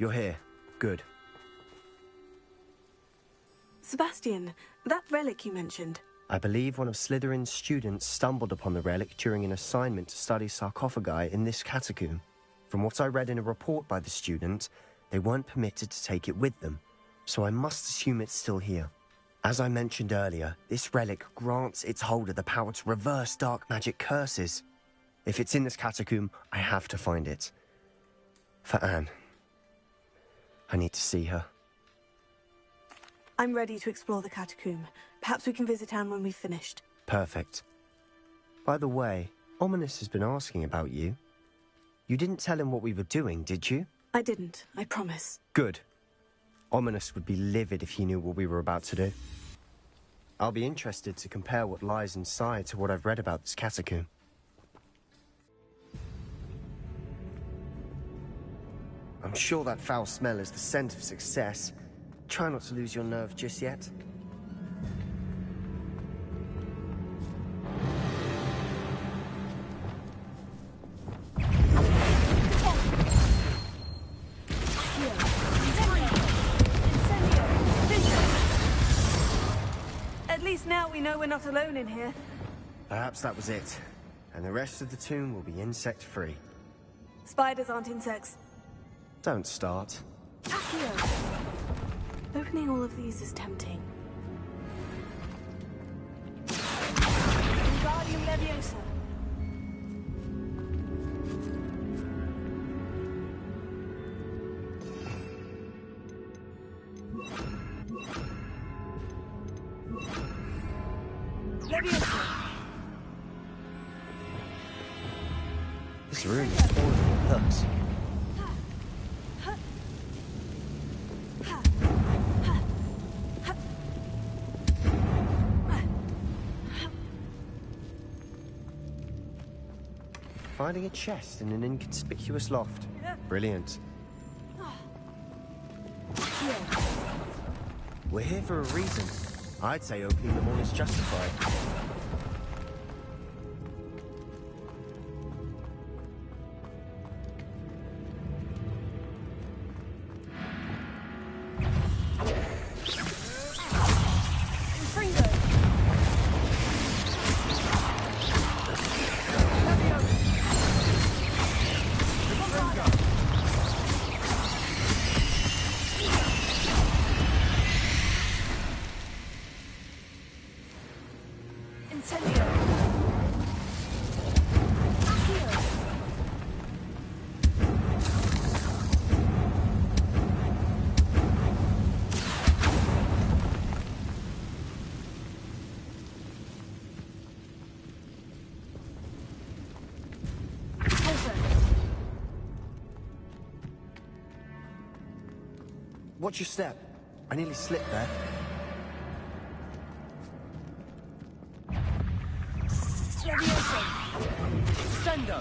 You're here. Good. Sebastian, that relic you mentioned. I believe one of Slytherin's students stumbled upon the relic during an assignment to study sarcophagi in this catacomb. From what I read in a report by the student, they weren't permitted to take it with them, so I must assume it's still here. As I mentioned earlier, this relic grants its holder the power to reverse dark magic curses. If it's in this catacomb, I have to find it. For Anne. I need to see her. I'm ready to explore the catacomb. Perhaps we can visit Anne when we've finished. Perfect. By the way, Ominous has been asking about you. You didn't tell him what we were doing, did you? I didn't, I promise. Good. Ominous would be livid if he knew what we were about to do. I'll be interested to compare what lies inside to what I've read about this catacomb. I'm sure that foul smell is the scent of success. Try not to lose your nerve just yet. At least now we know we're not alone in here. Perhaps that was it. And the rest of the tomb will be insect-free. Spiders aren't insects. Don't start. Opening all of these is tempting. Wingardium Leviosa. Leviosa. This room is full of hooks. Finding a chest in an inconspicuous loft. Brilliant. We're here for a reason. I'd say opening them all is justified. Watch your step. I nearly slipped there. Leviosa. Sendo.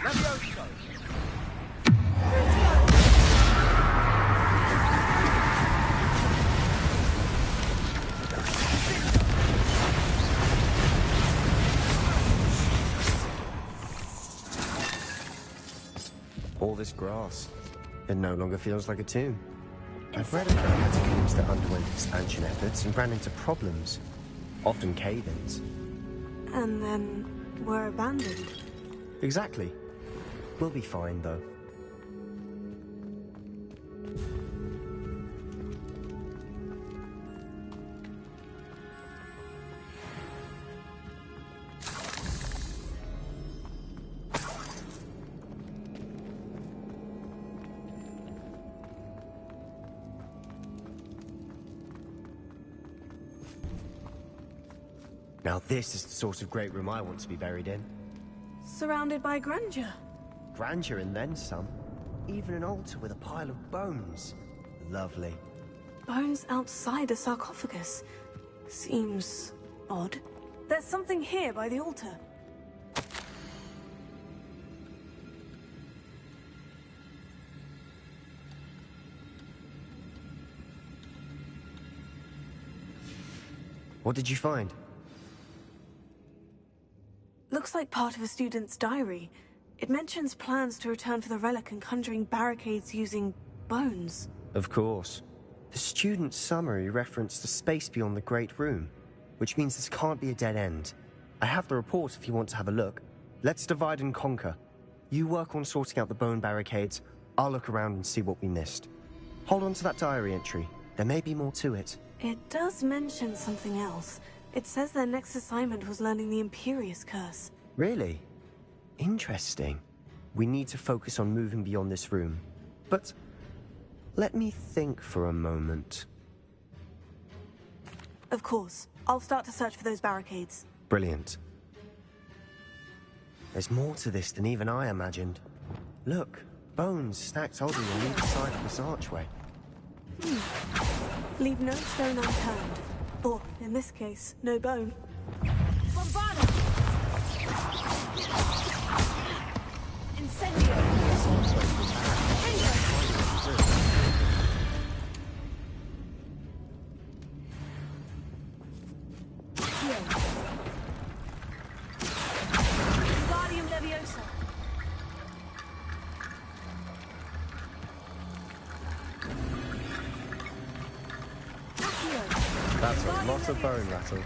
Leviosa. All this grass. It no longer feels like a tomb. I've read about catacombs that underwent expansion efforts and ran into problems. Often cave-ins. And then were abandoned. Exactly. We'll be fine, though. Now this is the sort of great room I want to be buried in. Surrounded by grandeur. Grandeur and then some. Even an altar with a pile of bones. Lovely. Bones outside a sarcophagus. Seems odd. There's something here by the altar. What did you find? Looks like part of a student's diary. It mentions plans to return for the relic and conjuring barricades using bones. Of course. The student's summary referenced the space beyond the Great Room, which means this can't be a dead end. I have the report if you want to have a look. Let's divide and conquer. You work on sorting out the bone barricades, I'll look around and see what we missed. Hold on to that diary entry. There may be more to it. It does mention something else. It says their next assignment was learning the Imperious curse. Really? Interesting. We need to focus on moving beyond this room. But let me think for a moment. Of course. I'll start to search for those barricades. Brilliant. There's more to this than even I imagined. Look, bones stacked oddly on each side of this archway. Leave no stone unturned. Or, in this case, no bone. Bombardment! Incendio! Wingardium Leviosa! That's a lot of bone rattle.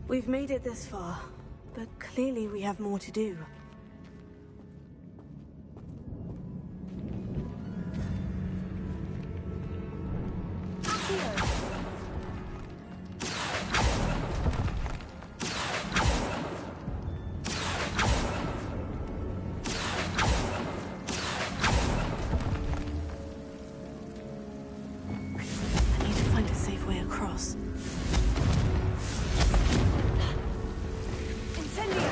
We've made it this far, but clearly we have more to do. I need to find a safe way across. Incendio!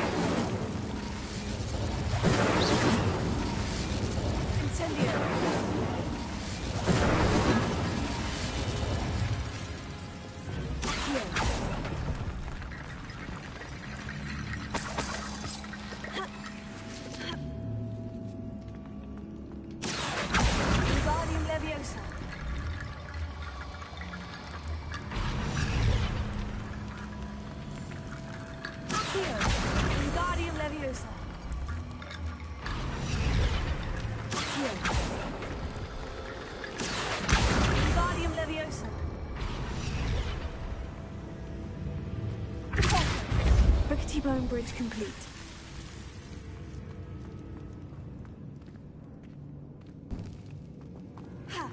Incendio! Wingardium Leviosa! Wingardium Leviosa! Wingardium Leviosa! Rickety bone bridge complete. Ha!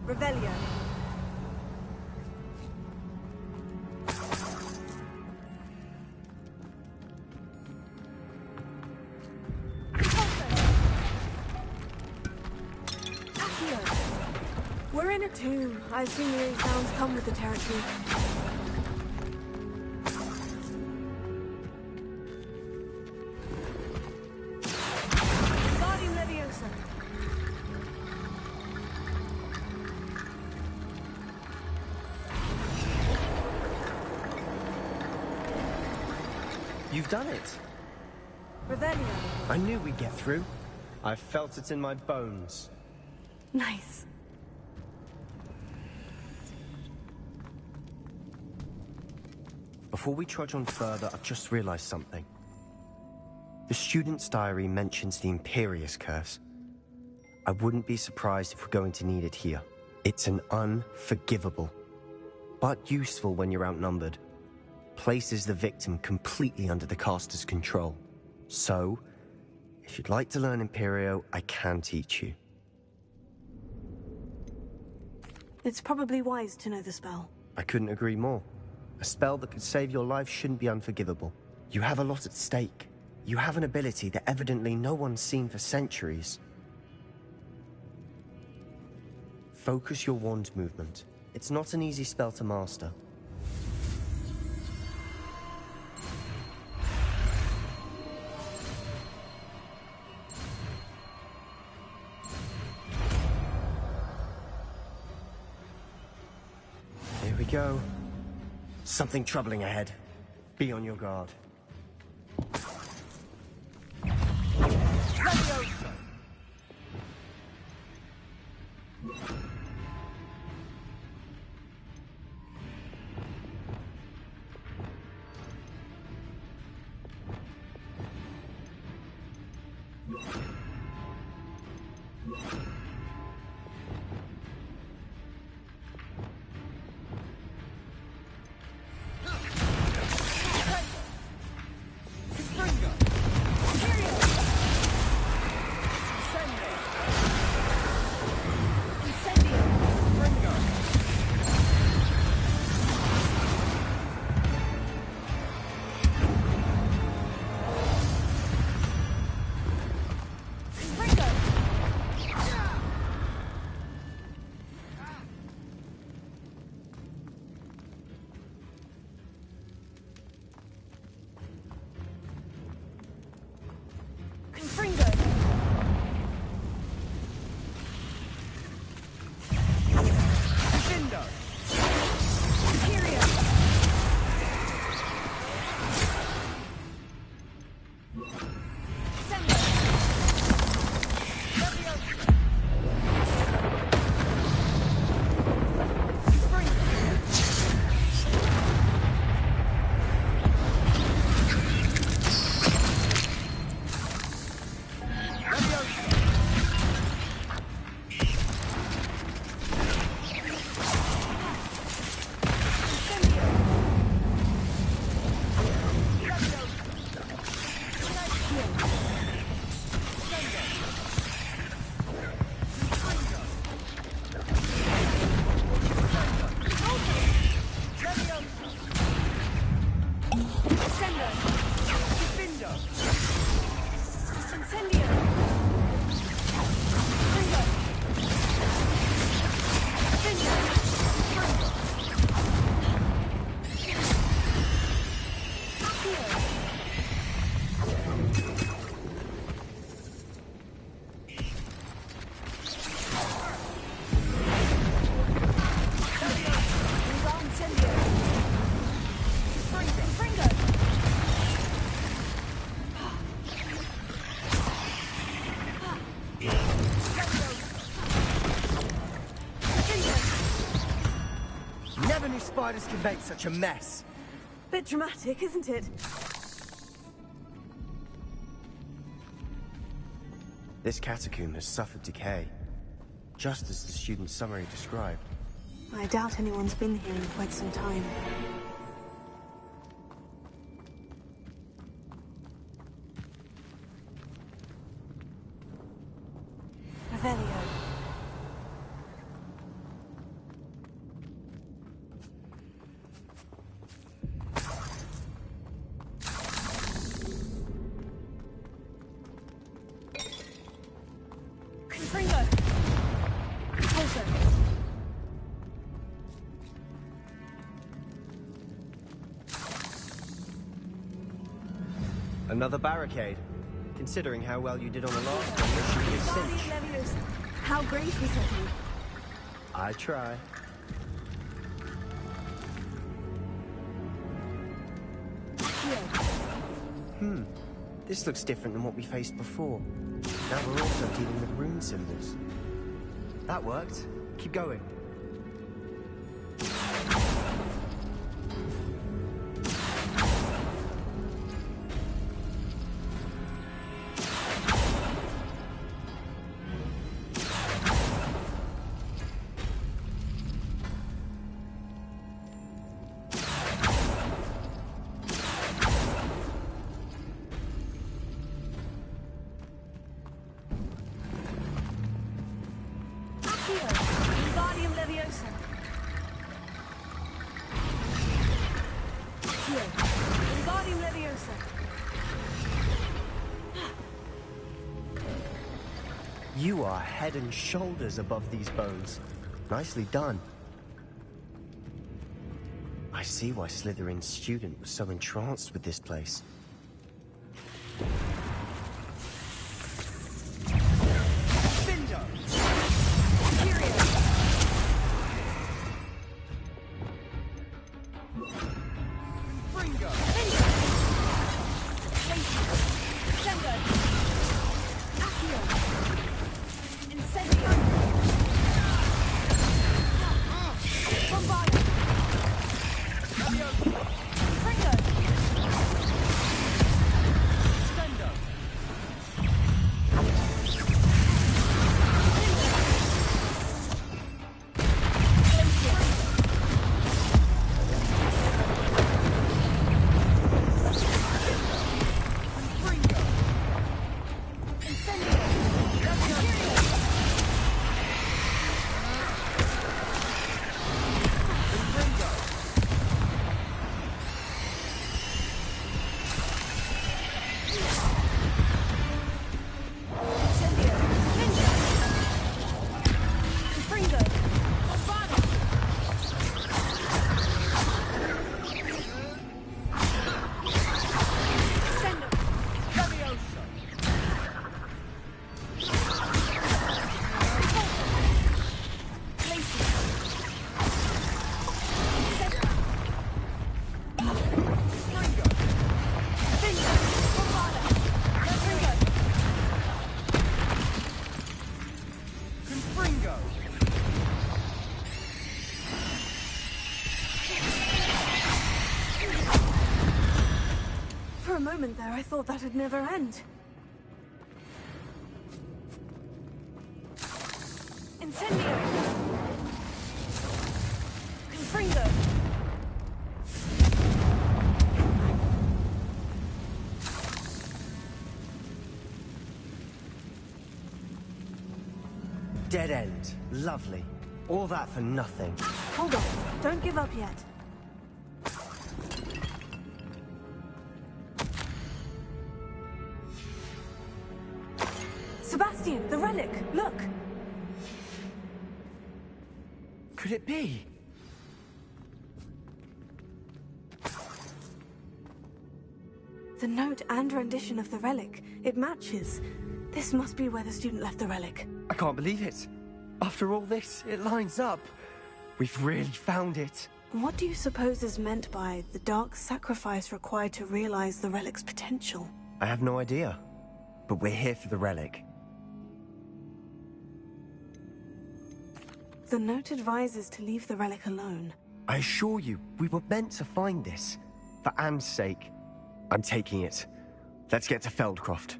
Revelio. We're in a tomb. I assume the sounds come with the territory. Wingardium Leviosa! You've done it! Revelio. I knew we'd get through. I felt it in my bones. Nice. Before we trudge on further, I've just realized something. The student's diary mentions the Imperious curse. I wouldn't be surprised if we're going to need it here. It's an unforgivable, but useful when you're outnumbered. Places the victim completely under the caster's control. So, if you'd like to learn Imperio, I can teach you. It's probably wise to know the spell. I couldn't agree more. A spell that could save your life shouldn't be unforgivable. You have a lot at stake. You have an ability that evidently no one's seen for centuries. Focus your wand movement. It's not an easy spell to master. Here we go. Something troubling ahead. Be on your guard. Never knew spiders could make such a mess. Bit dramatic, isn't it? This catacomb has suffered decay, just as the student's summary described. I doubt anyone's been here in quite some time. Revelio. Another barricade. Considering how well you did on the last one, this should be a cinch. Leviosa. How great was it? I try. This looks different than what we faced before. Now we're also dealing with rune symbols. That worked. Keep going. You are head and shoulders above these bones. Nicely done. I see why Slytherin's student was so entranced with this place. There, I thought that'd never end. Incendio! Confringo! Dead end. Lovely. All that for nothing. Hold on. Don't give up yet. Sebastian, the relic! Look! Could it be? The note and rendition of the relic. It matches. This must be where the student left the relic. I can't believe it. After all this, it lines up. We've really found it. What do you suppose is meant by the dark sacrifice required to realize the relic's potential? I have no idea. But we're here for the relic. The note advises to leave the relic alone. I assure you, we were meant to find this. For Anne's sake. I'm taking it. Let's get to Feldcroft.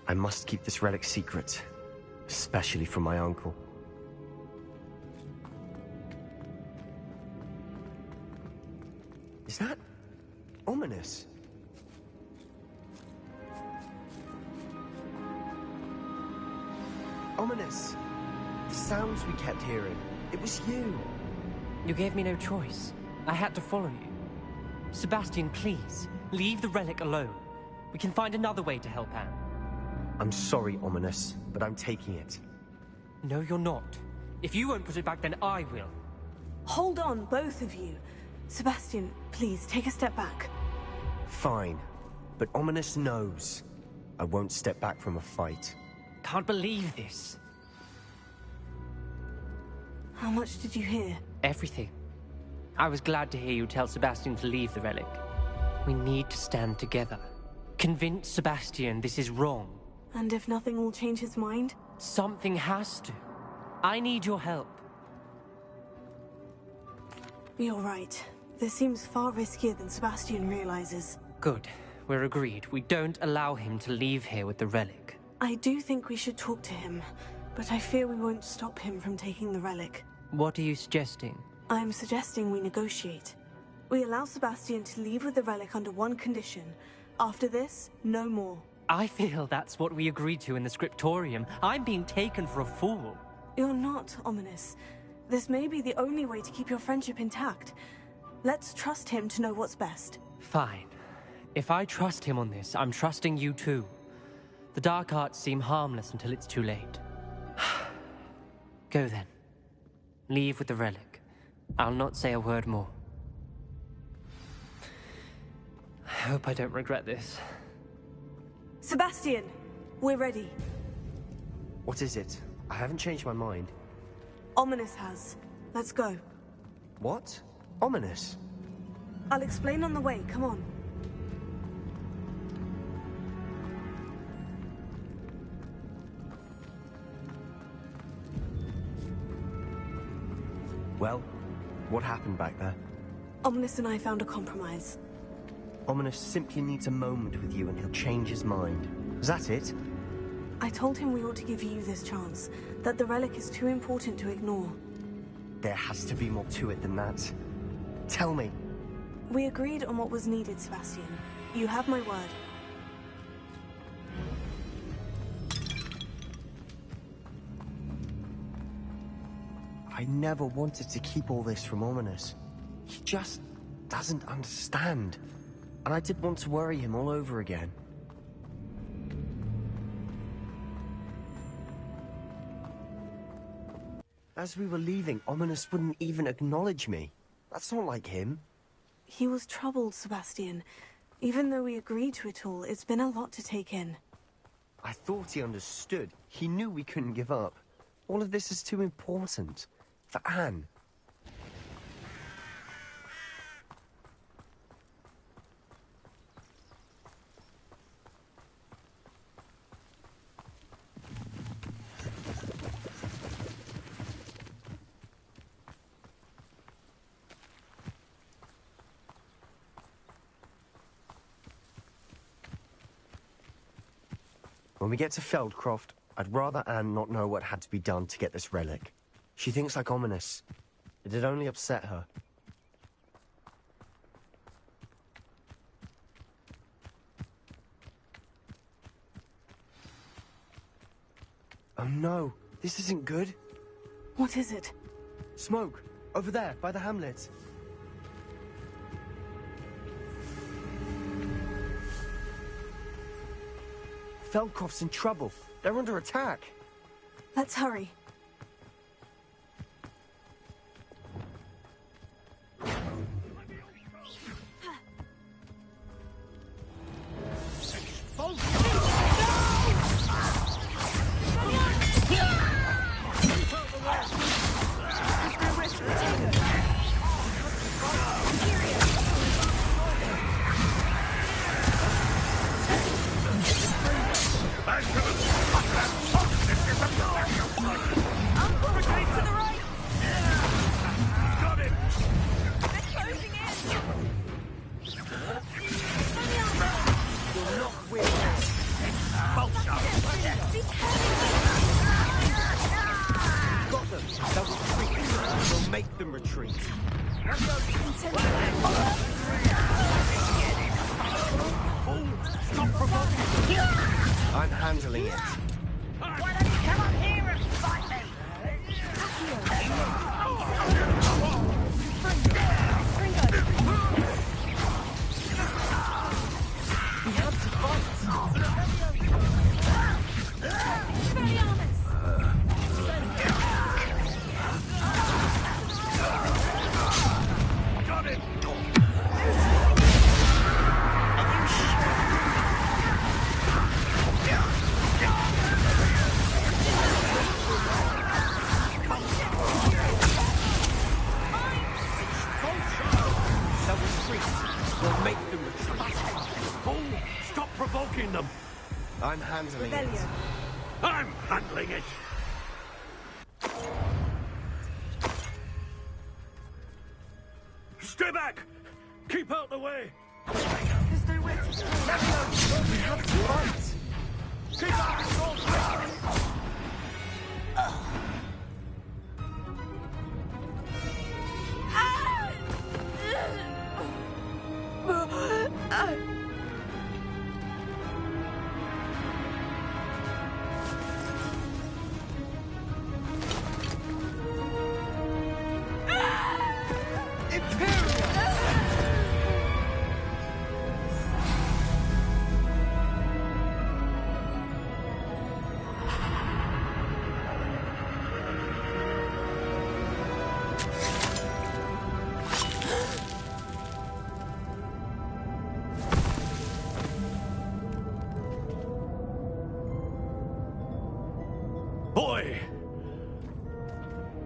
I must keep this relic secret. Especially from my uncle. Is that ominous? Ominous. The sounds we kept hearing. It was you. You gave me no choice. I had to follow you. Sebastian, please, leave the relic alone. We can find another way to help Anne. I'm sorry, Ominous, but I'm taking it. No, you're not. If you won't put it back, then I will. Hold on, both of you. Sebastian, please, take a step back. Fine. But Ominous knows. I won't step back from a fight. Can't believe this. How much did you hear? Everything. I was glad to hear you tell Sebastian to leave the relic. We need to stand together. Convince Sebastian this is wrong. And if nothing will change his mind? Something has to. I need your help. You're right. This seems far riskier than Sebastian realizes. Good. We're agreed. We don't allow him to leave here with the relic. I do think we should talk to him, but I fear we won't stop him from taking the relic. What are you suggesting? I'm suggesting we negotiate. We allow Sebastian to leave with the relic under one condition. After this, no more. I feel that's what we agreed to in the scriptorium. I'm being taken for a fool. You're not, Ominous. This may be the only way to keep your friendship intact. Let's trust him to know what's best. Fine. If I trust him on this, I'm trusting you too. The dark arts seem harmless until it's too late. Go then. Leave with the relic. I'll not say a word more. I hope I don't regret this. Sebastian, we're ready. What is it? I haven't changed my mind. Ominous has. Let's go. What? Ominous? I'll explain on the way, come on. Well, what happened back there? Ominous and I found a compromise. Ominous simply needs a moment with you and he'll change his mind. Is that it? I told him we ought to give you this chance, that the relic is too important to ignore. There has to be more to it than that. Tell me. We agreed on what was needed, Sebastian. You have my word. I never wanted to keep all this from Ominous. He just doesn't understand. And I didn't want to worry him all over again. As we were leaving, Ominous wouldn't even acknowledge me. That's not like him. He was troubled, Sebastian. Even though we agreed to it all, it's been a lot to take in. I thought he understood. He knew we couldn't give up. All of this is too important. For Anne. When we get to Feldcroft, I'd rather Anne not know what had to be done to get this relic. She thinks like Ominous. It'd only upset her. Oh no, this isn't good. What is it? Smoke, over there, by the hamlet. Feldcroft's in trouble. They're under attack. Let's hurry. I'm handling it. Why don't you come up here and fight me? We have to fight. Got it! We'll make them retreat. Fool! Stop provoking them! I'm handling Revelio. it. I'm handling it! Stay back! Keep out the way! There's no way to go. We have to fight. Keep out the sword! Imperio! boy.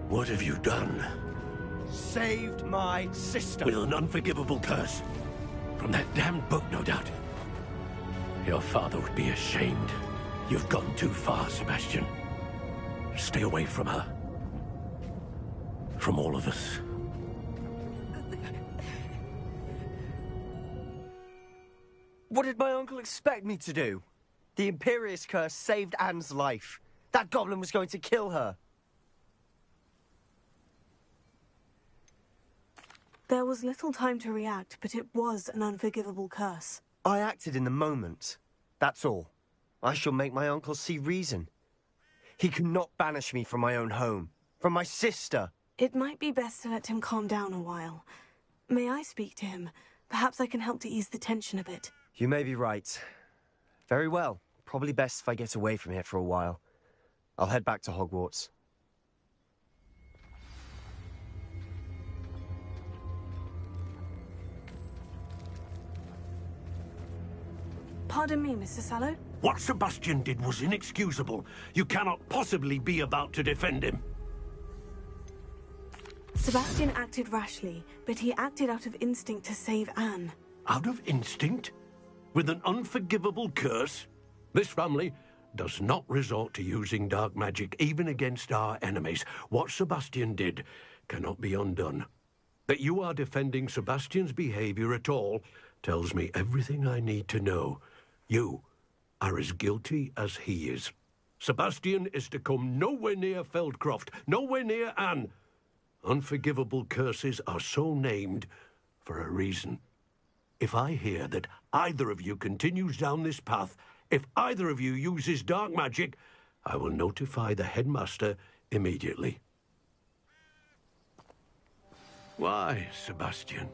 What have you done? Saved my sister. With an unforgivable curse. From that damned book, no doubt. Your father would be ashamed. You've gone too far, Sebastian. Stay away from her. From all of us. What did my uncle expect me to do? The Imperious curse saved Anne's life. That goblin was going to kill her. There was little time to react, but it was an unforgivable curse. I acted in the moment. That's all. I shall make my uncle see reason. He cannot banish me from my own home, from my sister. It might be best to let him calm down a while. May I speak to him? Perhaps I can help to ease the tension a bit. You may be right. Very well. Probably best if I get away from here for a while. I'll head back to Hogwarts. Pardon me, Mr. Sallow? What Sebastian did was inexcusable. You cannot possibly be about to defend him. Sebastian acted rashly, but he acted out of instinct to save Anne. Out of instinct? With an unforgivable curse? This family does not resort to using dark magic even against our enemies. What Sebastian did cannot be undone. That you are defending Sebastian's behavior at all tells me everything I need to know. You are as guilty as he is. Sebastian is to come nowhere near Feldcroft, nowhere near Anne. Unforgivable curses are so named for a reason. If I hear that either of you continues down this path, if either of you uses dark magic, I will notify the headmaster immediately. Why, Sebastian?